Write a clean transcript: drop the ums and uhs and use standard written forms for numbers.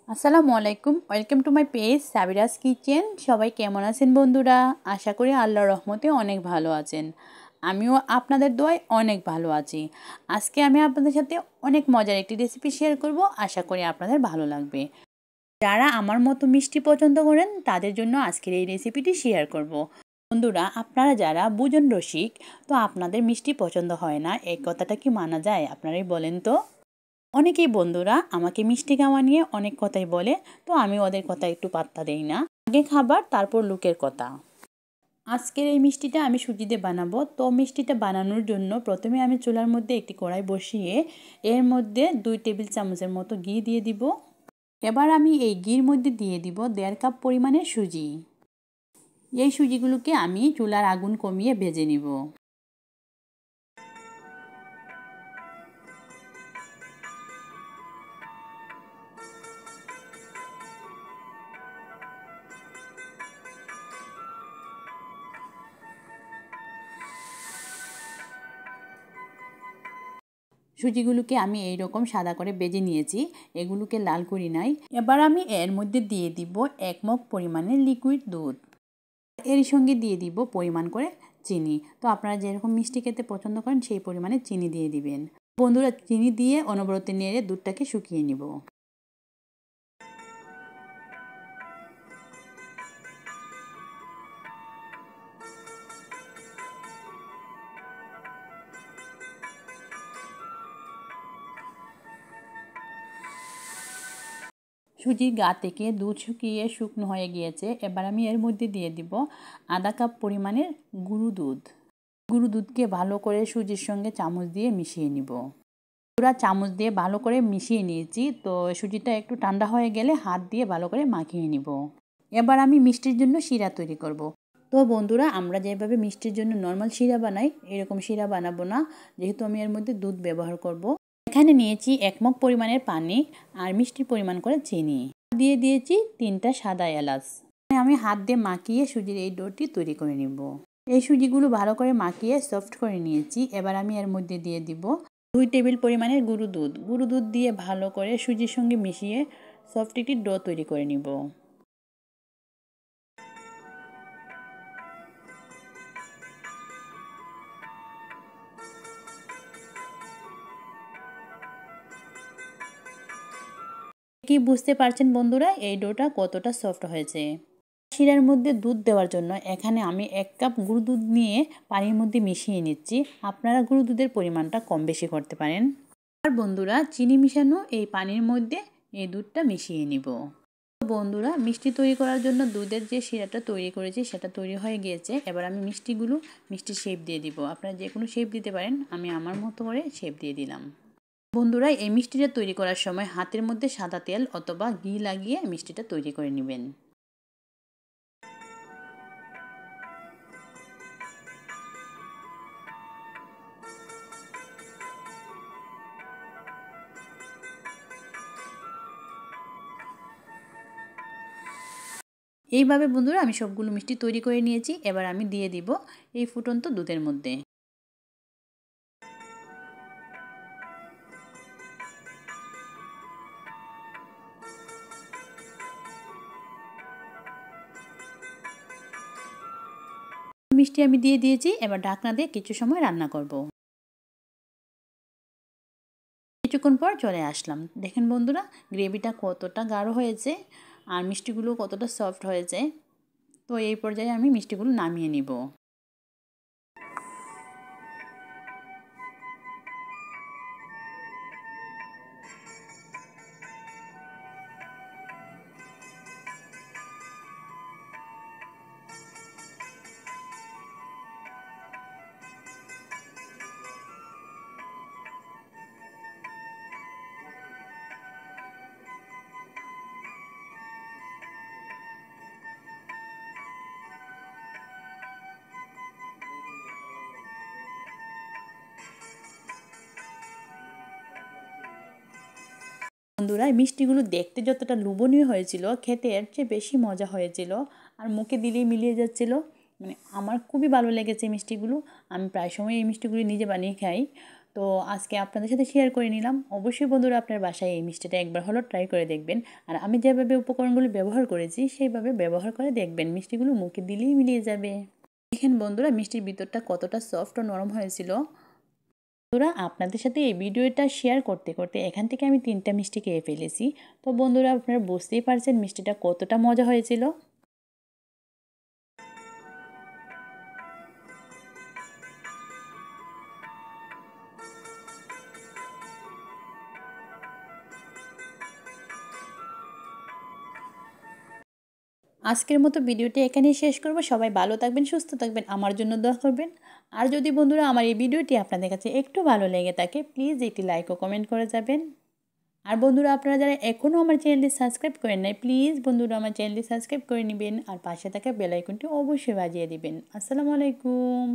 আসসালামু আলাইকুম, welcome to my page Sabira's Kitchen. সবাই কেমন আছেন বন্ধুরা? আশা করি আল্লাহর রহমতে অনেক ভালো আছেন। আমিও আপনাদের দোয়ায় অনেক ভালো আছি। আজকে আমি আপনাদের সাথে অনেক মজার একটি রেসিপি শেয়ার করব, আশা করি আপনাদের ভালো লাগবে। যারা আমার মতো মিষ্টি পছন্দ করেন তাদের জন্য আজকের এই রেসিপিটি শেয়ার করব। বন্ধুরা, আপনারা যারা ভোজন রসিক, তো আপনাদের মিষ্টি পছন্দ হয় না, এই কথাটা কি মানা যায়? আপনারাই বলেন তো। অনেকেই বন্ধুরা আমাকে মিষ্টি খাওয়া নিয়ে অনেক কথাই বলে, তো আমি ওদের কথা একটু পাত্তা দেই না। আগে খাবার তারপর লোকের কথা। আজকের এই মিষ্টিটা আমি সুজি দিয়ে বানাবো। তো মিষ্টিটা বানানোর জন্য প্রথমে আমি চুলার মধ্যে একটি কড়াই বসিয়ে এর মধ্যে 2 টেবিল চামচের মতো ঘি দিয়ে দিব। এবার আমি এই ঘির মধ্যে দিয়ে দিব 1.5 কাপ পরিমাণের সুজি। এই সুজিগুলোকে আমি চুলার আগুন কমিয়ে ভেজে নিব। সুজিগুলোকে আমি এই রকম সাদা করে ভেজে নিয়েছি, এগুলোকে লাল করি নাই। এবার আমি এর মধ্যে দিয়ে দিব 1 মগ পরিমাণের লিকুইড দুধ। এর সঙ্গে দিয়ে দিব পরিমাণ করে চিনি। তো আপনারা যেরকম মিষ্টি খেতে পছন্দ করেন সেই পরিমাণে চিনি দিয়ে দিবেন। বন্ধুরা, চিনি দিয়ে অনবরত নেড়ে দুধটাকে শুকিয়ে নিব। সুজির গা থেকে দুধ শুকিয়ে শুকনো হয়ে গিয়েছে। এবার আমি এর মধ্যে দিয়ে দিব আধা কাপ পরিমাণের গুঁড়ো দুধ। গুঁড়ো দুধকে ভালো করে সুজির সঙ্গে চামচ দিয়ে মিশিয়ে নিব। পুরা চামচ দিয়ে ভালো করে মিশিয়ে নিয়েছি। তো সুজিটা একটু ঠান্ডা হয়ে গেলে হাত দিয়ে ভালো করে মাখিয়ে নিব। এবার আমি মিষ্টির জন্য শিরা তৈরি করব। তো বন্ধুরা, আমরা যেভাবে মিষ্টির জন্য নর্মাল শিরা বানাই, এরকম শিরা বানাবো না, যেহেতু আমি এর মধ্যে দুধ ব্যবহার করব। এখানে নিয়েছি 1 মগ পরিমাণের পানি আর মিষ্টির পরিমাণ করে চিনি। দিয়ে দিয়েছি 3টা সাদা এলাচ। আমি হাত দিয়ে মাখিয়ে সুজির এই ডোটি তৈরি করে নিব। এই সুজিগুলো ভালো করে মাখিয়ে সফট করে নিয়েছি। এবার আমি এর মধ্যে দিয়ে দিব 2 টেবিল পরিমাণের গুঁড়ো দুধ। গুঁড়ো দুধ দিয়ে ভালো করে সুজির সঙ্গে মিশিয়ে সফট একটি ডো তৈরি করে নিব। কি বুঝতে পারছেন বন্ধুরা এই ডোটা কতটা সফট হয়েছে? শিরার মধ্যে দুধ দেওয়ার জন্য এখানে আমি 1 কাপ গুঁড়ো দুধ নিয়ে পানির মধ্যে মিশিয়ে নিচ্ছি। আপনারা গুঁড়ো দুধের পরিমাণটা কম বেশি করতে পারেন। আর বন্ধুরা, চিনি মিশানো এই পানির মধ্যে এই দুধটা মিশিয়ে নিব। বন্ধুরা, মিষ্টি তৈরি করার জন্য দুধের যে শিরাটা তৈরি করেছি সেটা তৈরি হয়ে গিয়েছে। এবার আমি মিষ্টির শেপ দিয়ে দিব। আপনারা যে কোনো শেপ দিতে পারেন, আমি আমার মতো করে শেপ দিয়ে দিলাম। বন্ধুরা, এই মিষ্টিটা তৈরি করার সময় হাতের মধ্যে সাদা তেল অথবা ঘি লাগিয়ে মিষ্টিটা তৈরি করে নেবেন। এইভাবে বন্ধুরা আমি সবগুলো মিষ্টি তৈরি করে নিয়েছি। এবার আমি দিয়ে দিব এই ফুটন্ত দুধের মধ্যে। মিষ্টি আমি দিয়ে দিয়েছি। এবার ঢাকনা দিয়ে কিছু সময় রান্না করব। কিছুক্ষণ পর চলে আসলাম। দেখেন বন্ধুরা, গ্রেভিটা কতটা গাঢ় হয়েছে আর মিষ্টিগুলো কতটা সফট হয়েছে। তো এই পর্যায়ে আমি মিষ্টিগুলো নামিয়ে নিব। বন্ধুরা, মিষ্টিগুলো দেখতে যতটা লোভনীয় হয়েছিল, খেতে এর চেয়ে বেশি মজা হয়েছিল আর মুখে দিলেই মিলিয়ে যাচ্ছিল। মানে আমার খুবই ভালো লেগেছে মিষ্টিগুলো। আমি প্রায় সময় এই মিষ্টিগুলি নিজে বানিয়ে খাই। তো আজকে আপনাদের সাথে শেয়ার করে নিলাম। অবশ্যই বন্ধুরা আপনার বাসায় এই মিষ্টিটা একবার হলেও ট্রাই করে দেখবেন। আর আমি যেভাবে উপকরণগুলো ব্যবহার করেছি সেইভাবে ব্যবহার করে দেখবেন, মিষ্টিগুলো মুখে দিলেই মিলিয়ে যাবে। দেখেন বন্ধুরা মিষ্টির ভিতরটা কতটা সফট ও নরম হয়েছিল। বন্ধুরা আপনাদের সাথে এই ভিডিওটা শেয়ার করতে করতে এখান থেকে আমি 3টা মিষ্টি খেয়ে ফেলেছি। তো বন্ধুরা আপনারা বুঝতেই পারছেন মিষ্টিটা কতটা মজা হয়েছিল। আজকের মতো ভিডিওটি এখানেই শেষ করব। সবাই ভালো থাকবেন, সুস্থ থাকবেন, আমার জন্য দোয়া করবেন। আর যদি বন্ধুরা আমার এই ভিডিওটি আপনাদের কাছে একটু ভালো লেগে থাকে প্লিজ একটি লাইক ও কমেন্ট করে যাবেন। আর বন্ধুরা আপনারা যারা এখনও আমার চ্যানেলটি সাবস্ক্রাইব করেন নাই প্লিজ বন্ধুরা আমার চ্যানেলটি সাবস্ক্রাইব করে নেবেন আর পাশে থাকা বেল আইকনটি অবশ্যই বাজিয়ে দিবেন। আসসালামু আলাইকুম।